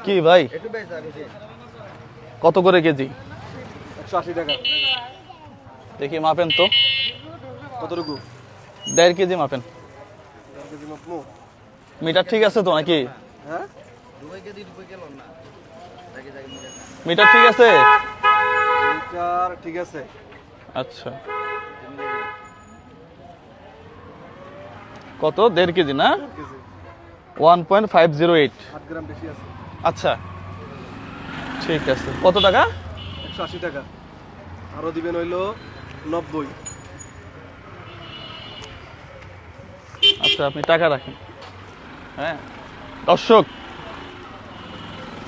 কি ভাই কত করে কেজি? 180 টাকা। দেখি মাপেন তো কতটুকু? 1.5 কেজি মাপেন। 1 কেজি মাপমু? মিটার ঠিক আছে তো নাকি? হ্যাঁ, মিটার ঠিক আছে? মিটার ঠিক আছে। আচ্ছা, কত? 1.5 কেজি না? 1 কেজি 1.508। 8 গ্রাম বেশি আছে। আচ্ছা ঠিক আছে। কত টাকা? 180 টাকা। আরো দিবেন হইলো 90। আচ্ছা আপনি টাকা রাখেন। হ্যাঁ দর্শক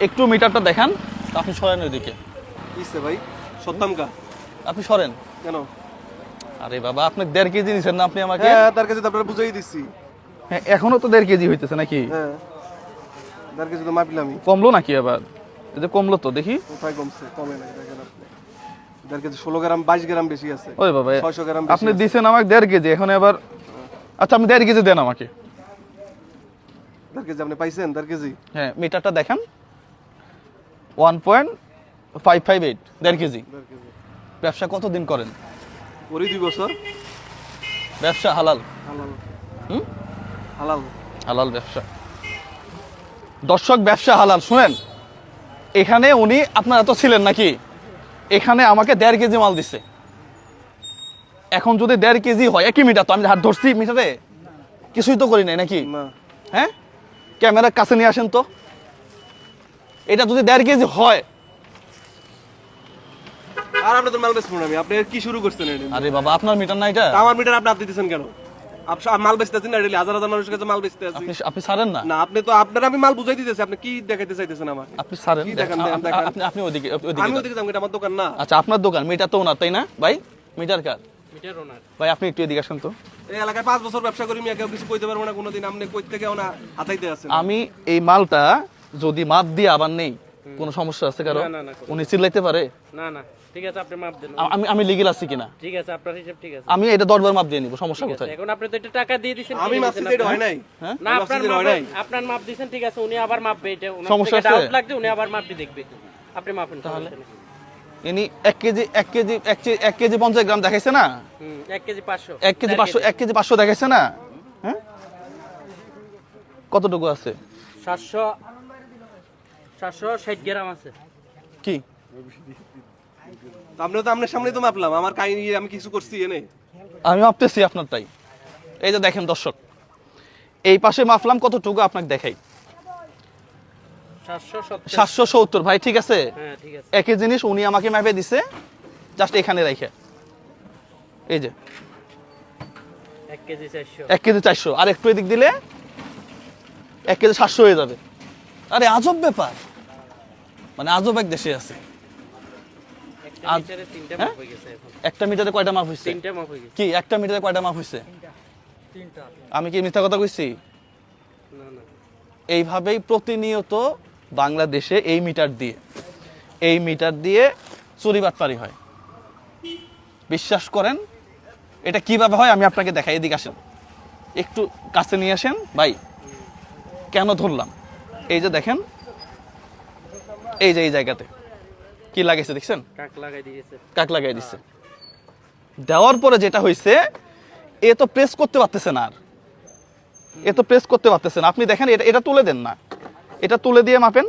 একটু মিটারটা দেখান। আপনি সরেন ওইদিকে, কিসে ভাই? সত্তম কা? আপনি সরেন। কেন? আরে বাবা আপনি 1.5 কেজি নিছেন না আপনি আমাকে? হ্যাঁ, তার কাছে তো আপনারা বুঝাই দিছি। হ্যাঁ এখনো তো 1.5 কেজি হইতেছে নাকি? হ্যাঁ, তার কাছে তো মাপলামই। কমলো নাকি আবার? এই যে কমলো তো দেখি। কোথায় কমছে? কমে নাই, দেখেন আপনি। তার কাছে 16 গ্রাম 22 গ্রাম বেশি আছে। ওই বাবা 600 গ্রাম আপনি দিছেন আমাকে 1.5 কেজি, এখন আবার আচ্ছা আপনি 1.5 কেজি দেন আমাকে। তার কাছে আপনি পাইছেন? তার কেজি হ্যাঁ মিটারটা দেখান। 1.558 1.5 কেজি। 1.5 কেজি ব্যবসা কতদিন করেন? ওরই 2 বছর। ব্যবসা হালাল? হালাল। হুম, হালাল। হালাল ব্যবসা। দর্শক ব্যবসা হালাল। শুনেন, এখানে উনি আপনারা তো ছিলেন নাকি, এখানে আমাকে 1.5 কেজি মাল দিচ্ছে। এখন যদি 1.5 কেজি হয়, একই মিটার তো, আমি হাত ধরছি মিটারে, কিছুই তো করি নাই নাকি? না, হ্যাঁ ক্যামেরার কাছে নিয়ে আসেন তো। এটা যদি 1.5 কেজি হয়, আর আপনি তো মাল বেচবো না। আপনি কি শুরু করছেন এটা? আরে বাবা আপনার মিটার না এটা? আমার মিটার আপনি হাত দিতেছেন কেন? মাল বেচতেছেন না, হাজার হাজার মানুষের কাছে মাল বেচতে আছি। আপনি ছাড়েন না। না, আপনি তো আপনার আমি মাল বুঝাই দিতেছি, আপনি কি দেখাইতে চাইতেছেন আমাকে? আপনি ছাড়েন। কি দেখান? দেখান। আপনি ওইদিকে আমি ওদিকে যাবো, এটা আমার দোকান না। আচ্ছা আপনার দোকান, মিটার তো ওনার তাই না ভাই? মিটার কার? মিটার ওনার। ভাই আপনি একটু এদিকে আসেন তো। এই এলাকায় 5 বছর ব্যবসা করি, আমি কেউ কিছু কইতে পারবো না কোনোদিন। আপনি কই থেকে ওনা হাতাইতে আছেন? আমি এই মালটা যদি মাপ দিয়ে আবার নেই, কোনো সমস্যা আছে কারো? উনি চিল্লাইতে পারে? না না ঠিক আছে, আপনি মাপ দেন। আমি লিগ্যাল আছি কিনা? ঠিক আছে, আপনার হিসাব ঠিক আছে। আমি এটা 10 বার মাপ দিয়ে নিব, সমস্যা ঠিক আছে, কোথায়? এখন আপনি তো এটা টাকা দিয়ে দিবেন। আমি মাপছি তো, এটা হয় নাই। হ্যাঁ না, আমি আপনার মাপছি তো, মাপ হয় নাই। আপনার মাপ দিবেন, ঠিক আছে। উনি আবার মাপবে, এটা ওনার সমস্যা থেকে আছে? ডাউট লাগবে, উনি আবার মাপটি দেখবে। আপনি মাপেন তাহলে। ইনি 1 কেজি 50 গ্রাম দেখাইছে না? 1 কেজি 500। 1 কেজি 500, 1 কেজি 500 দেখাইছে না? হ্যাঁ কতটুকু আছে? 760 গ্রাম আছে। কি আপনি তো আপনার সামনেই তো মাপলাম। আমার কাহিনী আমি কিছু করছি এনে? আমি মাপতেছি আপনারটাই। এই যে দেখেন দর্শক, এই পাশে মাপলাম কতটুকু আপনাকে দেখাই। 770। 770 ভাই, ঠিক আছে। হ্যাঁ ঠিক আছে। একই জিনিস উনি আমাকে মেপে দিছে, জাস্ট এখানে রাখে। এই যে 1 কেজি 400। 1 কেজি 400, আর একটু এদিক দিলে 1 কেজি 700 হয়ে যাবে। আরে আজব ব্যাপার, মানে আজব এক দেশে আছে। একটা মিটারে 3টা মাপ হয়ে গেছে এখন। একটা মিটারে কয়টা মাপ হইছে? 3টা মাপ হয়ে গেছে। কি একটা মিটারে কয়টা মাপ হইছে? 3টা। আমি কি মিথ্যা কথা কইছি? না না, এইভাবেই প্রতিনিয়ত বাংলাদেশে এই মিটার দিয়ে চুরি বাটপারি হয়। বিশ্বাস করেন, এটা কিভাবে হয় আমি আপনাকে দেখাই। এদিকে আসেন, একটু কাছে নিয়ে আসেন ভাই। কেন ধরলাম? এই যে দেখেন, এই যে এই জায়গাতে কি লাগাইছে দেখছেন? কাক লাগাই দিয়েছে। কাক লাগাই দিচ্ছে। দেওয়ার পরে যেটা হয়েছে, এ তো প্রেস করতে পারতেছে না। আপনি দেখেন, এটা তুলে দেন না, এটা তুলে দিয়ে মাপেন।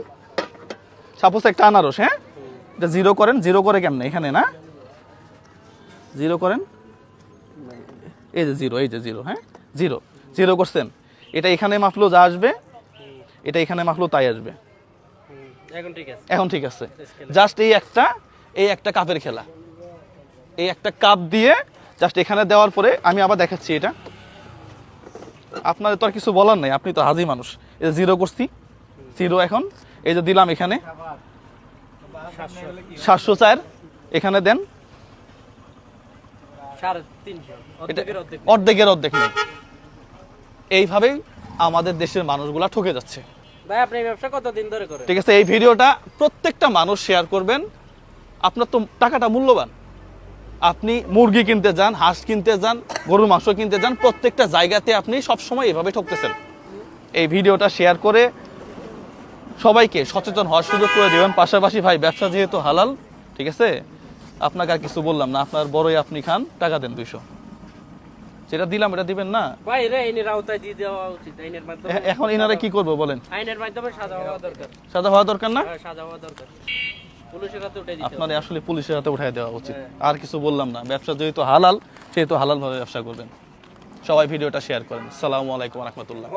সাপোজ একটা আনারস, হ্যাঁ, এটা জিরো করেন। জিরো করে কেমনে? এখানে না, জিরো করেন। এই যে জিরো, হ্যাঁ, জিরো করছেন। এটা এখানে মাপলো যা আসবে, এটা এখানে মাপলো তাই আসবে। এখন ঠিক আছে। জাস্ট এই একটা কাপের খেলা। এই একটা কাপ দিয়ে জাস্ট এখানে দেওয়ার পরে আমি আবার দেখাচ্ছি। এটা আপনাদের তো আর কিছু বলার নাই, আপনি তো হাজি মানুষ। এই যে জিরো করছি, জিরো এখন এই যে দিলাম এখানে 704, এখানে দেন। অর্ধেকের অর্ধেক নেই। এইভাবেই আমাদের দেশের মানুষগুলা ঠকে যাচ্ছে। ভাই আপনি ব্যবসা কতদিন ধরে করেন? ঠিক আছে, এই ভিডিওটা প্রত্যেকটা মানুষ শেয়ার করবেন। আপনার তো টাকাটা মূল্যবান। আপনি মুরগি কিনতে যান, হাঁস কিনতে যান, গরুর মাংস কিনতে যান, প্রত্যেকটা জায়গাতে আপনি সবসময় এভাবে ঠকতেছেন। এই ভিডিওটা শেয়ার করে সবাইকে সচেতন হওয়ার সুযোগ করে দেবেন। পাশাপাশি ভাই ব্যবসা যেহেতু হালাল, ঠিক আছে, আপনাকে আর কিছু বললাম না, আপনার বড়ই আপনি খান, টাকা দেন 200, যেটা দিলাম এটা দিবেন না। ভাই রে আইনের আওতায় দিয়ে দেওয়া উচিত। আইনের মাধ্যমে এখন এনারা কি করবো বলেন? আইনের মাধ্যমে সাজা হওয়া দরকার। সাদা হওয়া দরকার না? হ্যাঁ, সাজা হওয়া দরকার। পুলিশের হাতে উঠাই দিতে হবে। আপনার আসলে পুলিশের হাতে উঠাই দেওয়া উচিত। আর কিছু বললাম না, ব্যবসা যেহেতু হালাল সেহেতু হালাল ভাবে ব্যবসা করবেন। সবাই ভিডিওটা শেয়ার করেন। আসসালামু আলাইকুম ওয়া রাহমাতুল্লাহ।